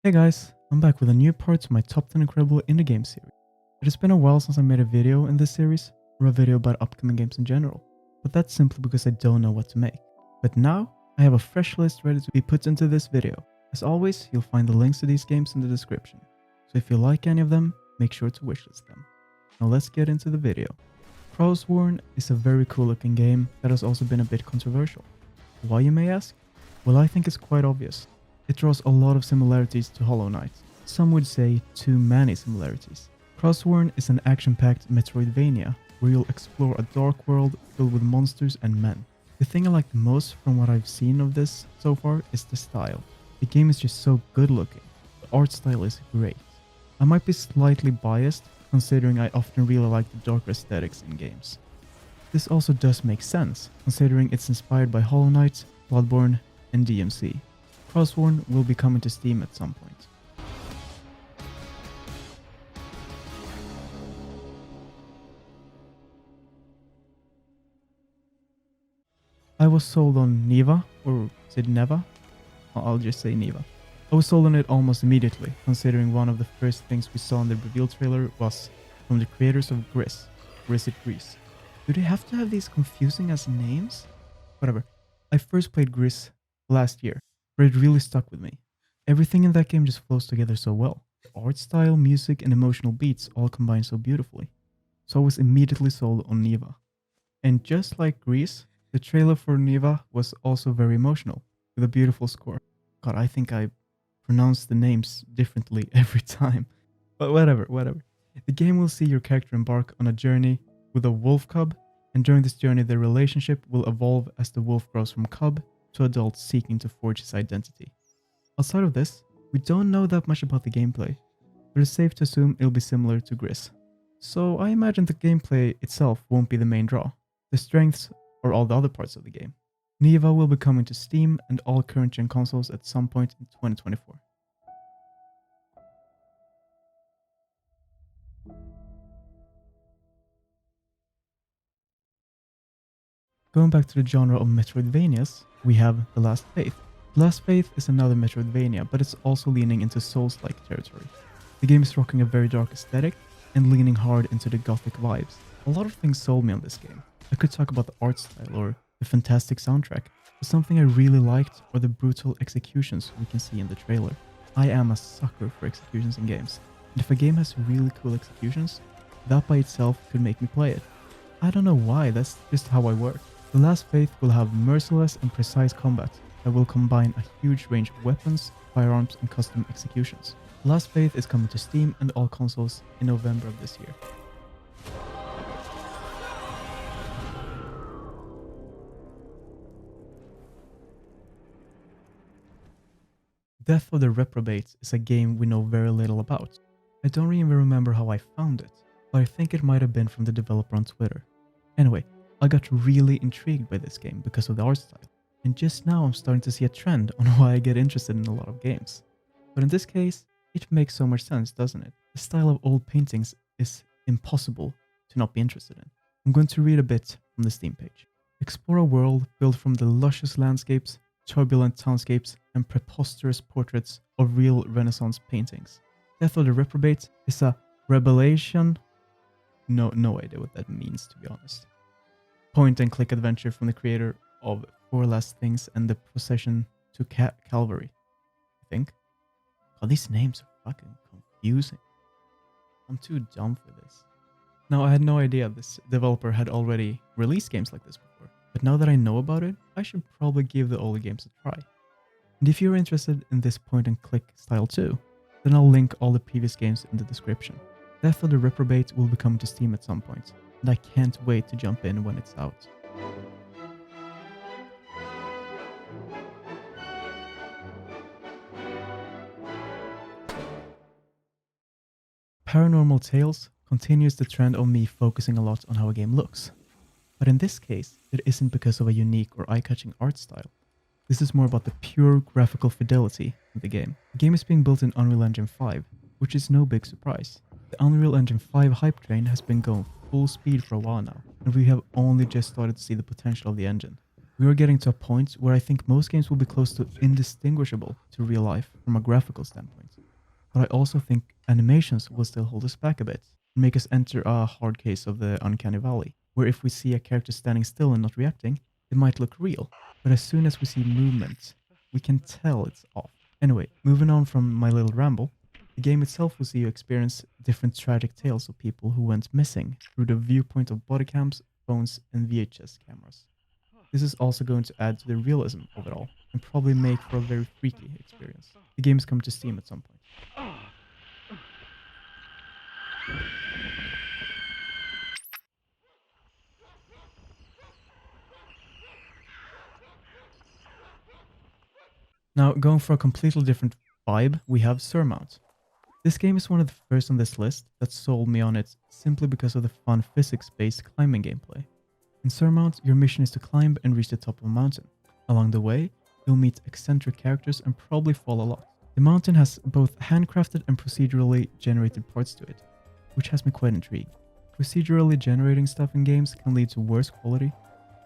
Hey guys, I'm back with a new part to my top 10 incredible indie game series. It has been a while since I made a video in this series, or a video about upcoming games in general, but that's simply because I don't know what to make. But now, I have a fresh list ready to be put into this video. As always, you'll find the links to these games in the description, so if you like any of them, make sure to wishlist them. Now let's get into the video. Crowsworn is a very cool looking game that has also been a bit controversial. Why, you may ask? Well, I think it's quite obvious. It draws a lot of similarities to Hollow Knight. Some would say too many similarities. Crowsworn is an action-packed Metroidvania where you'll explore a dark world filled with monsters and men. The thing I like the most from what I've seen of this so far is the style. The game is just so good looking. The art style is great. I might be slightly biased considering I often really like the darker aesthetics in games. This also does make sense considering it's inspired by Hollow Knight, Bloodborne and DMC. Crowsworn will be coming to Steam at some point. I was sold on Neva, or is it Neva? I'll just say Neva. I was sold on it almost immediately, considering one of the first things we saw in the reveal trailer was from the creators of Gris. Or is it Gris? Do they have to have these confusing as names? Whatever. I first played Gris last year, but it really stuck with me. Everything in that game just flows together so well. The art style, music, and emotional beats all combine so beautifully. So I was immediately sold on Neva. And just like Grease, the trailer for Neva was also very emotional, with a beautiful score. God, I think I pronounce the names differently every time. But whatever. The game will see your character embark on a journey with a wolf cub, and during this journey their relationship will evolve as the wolf grows from cub to adult seeking to forge his identity. Outside of this, we don't know that much about the gameplay, but it's safe to assume it'll be similar to Gris. So I imagine the gameplay itself won't be the main draw. The strengths are all the other parts of the game. Neva will be coming to Steam and all current-gen consoles at some point in 2024. Going back to the genre of Metroidvanias, we have The Last Faith. The Last Faith is another Metroidvania, but it's also leaning into Souls-like territory. The game is rocking a very dark aesthetic and leaning hard into the gothic vibes. A lot of things sold me on this game. I could talk about the art style or the fantastic soundtrack, but something I really liked are the brutal executions we can see in the trailer. I am a sucker for executions in games, and if a game has really cool executions, that by itself could make me play it. I don't know why, that's just how I work. The Last Faith will have merciless and precise combat that will combine a huge range of weapons, firearms and custom executions. The Last Faith is coming to Steam and all consoles in November of this year. Death of the Reprobate is a game we know very little about. I don't even remember how I found it, but I think it might have been from the developer on Twitter. Anyway, I got really intrigued by this game because of the art style, and just now I'm starting to see a trend on why I get interested in a lot of games. But in this case, it makes so much sense, doesn't it? The style of old paintings is impossible to not be interested in. I'm going to read a bit from the Steam page. Explore a world built from the luscious landscapes, turbulent townscapes, and preposterous portraits of real Renaissance paintings. Death of the Reprobate is a revelation. No idea what that means, to be honest. Point-and-click adventure from the creator of Four Last Things and the Procession to Calvary, I think. God, these names are fucking confusing. I'm too dumb for this. Now, I had no idea this developer had already released games like this before, but now that I know about it, I should probably give the older games a try. And if you're interested in this point-and-click style too, then I'll link all the previous games in the description. Death of the Reprobate will be coming to Steam at some point, and I can't wait to jump in when it's out. Paranormal Tales continues the trend of me focusing a lot on how a game looks. But in this case, it isn't because of a unique or eye-catching art style. This is more about the pure graphical fidelity of the game. The game is being built in Unreal Engine 5, which is no big surprise. The Unreal Engine 5 hype train has been going full speed for a while now, and we have only just started to see the potential of the engine. We are getting to a point where I think most games will be close to indistinguishable to real life from a graphical standpoint. but I also think animations will still hold us back a bit and make us enter a hard case of the uncanny valley, where if we see a character standing still and not reacting, it might look real, but as soon as we see movement, we can tell it's off. Anyway, moving on from my little ramble, the game itself will see you experience different tragic tales of people who went missing through the viewpoint of body cams, phones, and VHS cameras. This is also going to add to the realism of it all, and probably make for a very freaky experience. The game is coming to Steam at some point. Now, going for a completely different vibe, we have Surmount. This game is one of the first on this list that sold me on it simply because of the fun physics-based climbing gameplay. In Surmount, your mission is to climb and reach the top of a mountain. Along the way, you'll meet eccentric characters and probably fall a lot. The mountain has both handcrafted and procedurally generated parts to it, which has me quite intrigued. Procedurally generating stuff in games can lead to worse quality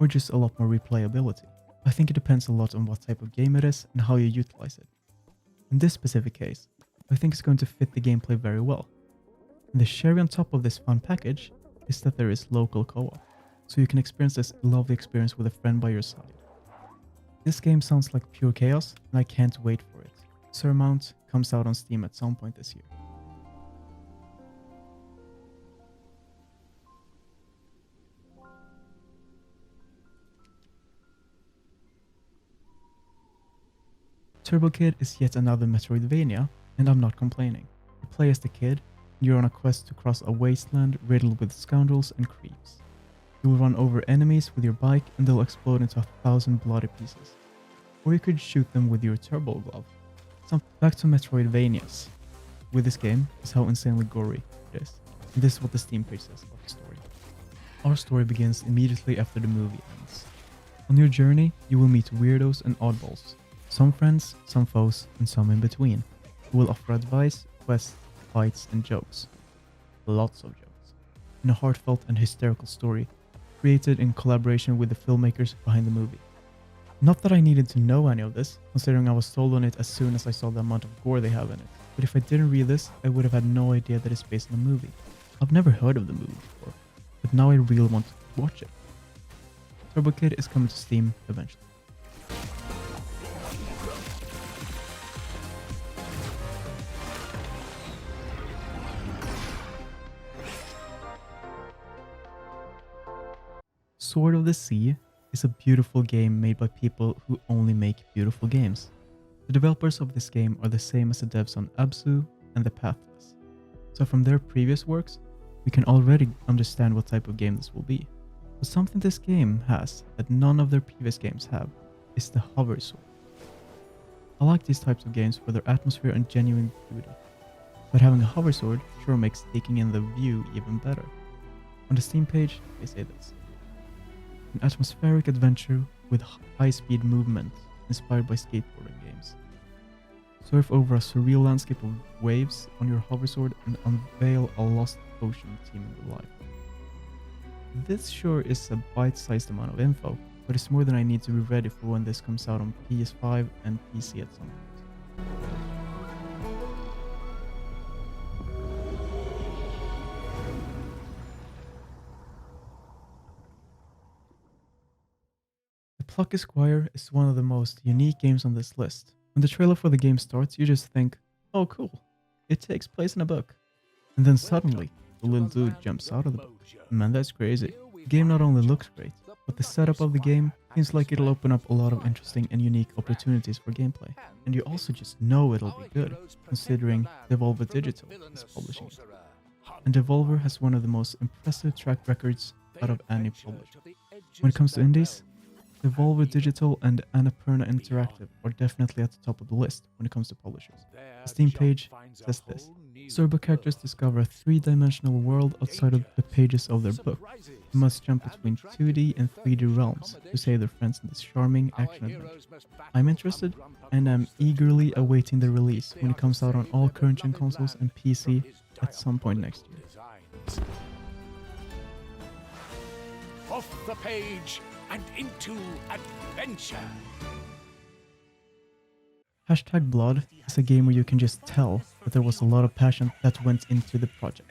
or just a lot more replayability. I think it depends a lot on what type of game it is and how you utilize it. In this specific case, I think it's going to fit the gameplay very well. And the cherry on top of this fun package is that there is local co-op, so you can experience this lovely experience with a friend by your side. This game sounds like pure chaos, and I can't wait for it. Surmount comes out on Steam at some point this year. Turbo Kid is yet another Metroidvania, and I'm not complaining. You play as the kid, and you're on a quest to cross a wasteland riddled with scoundrels and creeps. You will run over enemies with your bike and they'll explode into 1,000 bloody pieces. Or you could shoot them with your turbo glove. Back to Metroidvanias. With this game is how insanely gory it is. And this is what the Steam page says about the story. Our story begins immediately after the movie ends. On your journey, you will meet weirdos and oddballs. Some friends, some foes, and some in between, who will offer advice, quests, fights, and jokes. Lots of jokes. In a heartfelt and hysterical story, created in collaboration with the filmmakers behind the movie. Not that I needed to know any of this, considering I was sold on it as soon as I saw the amount of gore they have in it, but if I didn't read this, I would have had no idea that it's based on a movie. I've never heard of the movie before, but now I really want to watch it. Turbo Kid is coming to Steam eventually. Sword of the Sea is a beautiful game made by people who only make beautiful games. The developers of this game are the same as the devs on Abzu and The Pathless. So from their previous works, we can already understand what type of game this will be. But something this game has that none of their previous games have is the hover sword. I like these types of games for their atmosphere and genuine beauty, but having a hover sword sure makes taking in the view even better. On the Steam page, they say this. An atmospheric adventure with high-speed movement inspired by skateboarding games. Surf over a surreal landscape of waves on your hoversword and unveil a lost ocean teeming with life. This sure is a bite-sized amount of info, but it's more than I need to be ready for when this comes out on PS5 and PC at some point. Plucky Squire is one of the most unique games on this list. When the trailer for the game starts, you just think, oh cool, it takes place in a book. And then suddenly, the little dude jumps out of the book. Man, that's crazy. The game not only looks great, but the setup of the game seems like it'll open up a lot of interesting and unique opportunities for gameplay. And you also just know it'll be good, considering Devolver Digital is publishing it. And Devolver has one of the most impressive track records out of any publisher. When it comes to indies, Devolver Digital and Annapurna Interactive are definitely at the top of the list when it comes to publishers. The Steam page says this. Turbo characters discover a three-dimensional world outside of the pages of their book. They must jump between 2D and 3D realms to save their friends in this charming action adventure. I'm interested, and I'm eagerly awaiting the release when it comes out on all current-gen consoles and PC at some point next year. Off the page and into adventure. Hashtag Blood is a game where you can just tell but there was a lot of passion that went into the project.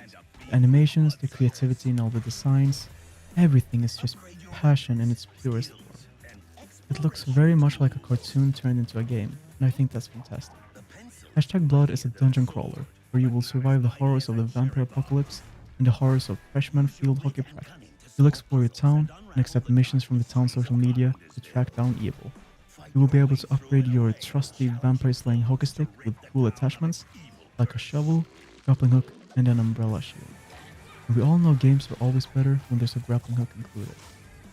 The animations, the creativity and all the designs, everything is just passion in its purest form. It looks very much like a cartoon turned into a game, and I think that's fantastic. Hashtag Blood is a dungeon crawler, where you will survive the horrors of the vampire apocalypse and the horrors of freshman field hockey practice. You'll explore your town and accept missions from the town's social media to track down evil. You will be able to upgrade your trusty vampire slaying hockey stick with cool attachments like a shovel, grappling hook, and an umbrella shield. And we all know games are always better when there's a grappling hook included.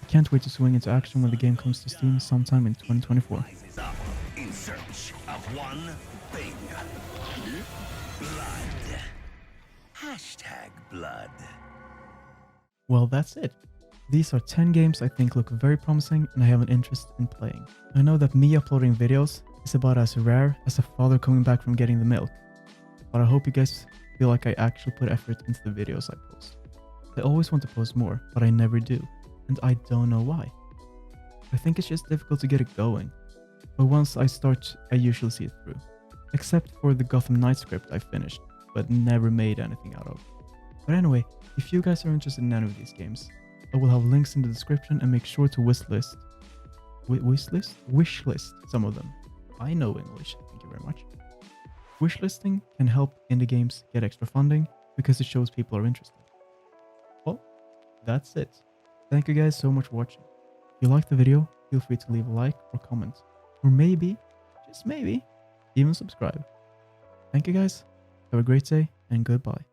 I can't wait to swing into action when the game comes to Steam sometime in 2024. In search of one thing. Blood. Hashtag blood. Well, that's it. These are 10 games I think look very promising and I have an interest in playing. I know that me uploading videos is about as rare as a father coming back from getting the milk, but I hope you guys feel like I actually put effort into the videos I post. I always want to post more, but I never do, and I don't know why. I think it's just difficult to get it going, but once I start, I usually see it through. Except for the Gotham Knight script I finished, but never made anything out of. But anyway, if you guys are interested in any of these games, I will have links in the description and make sure to wishlist some of them. I know English, thank you very much. Wishlisting can help indie games get extra funding because it shows people are interested. Well, that's it. Thank you guys so much for watching. If you liked the video, feel free to leave a like or comment, or maybe, just maybe, even subscribe. Thank you guys, have a great day, and goodbye.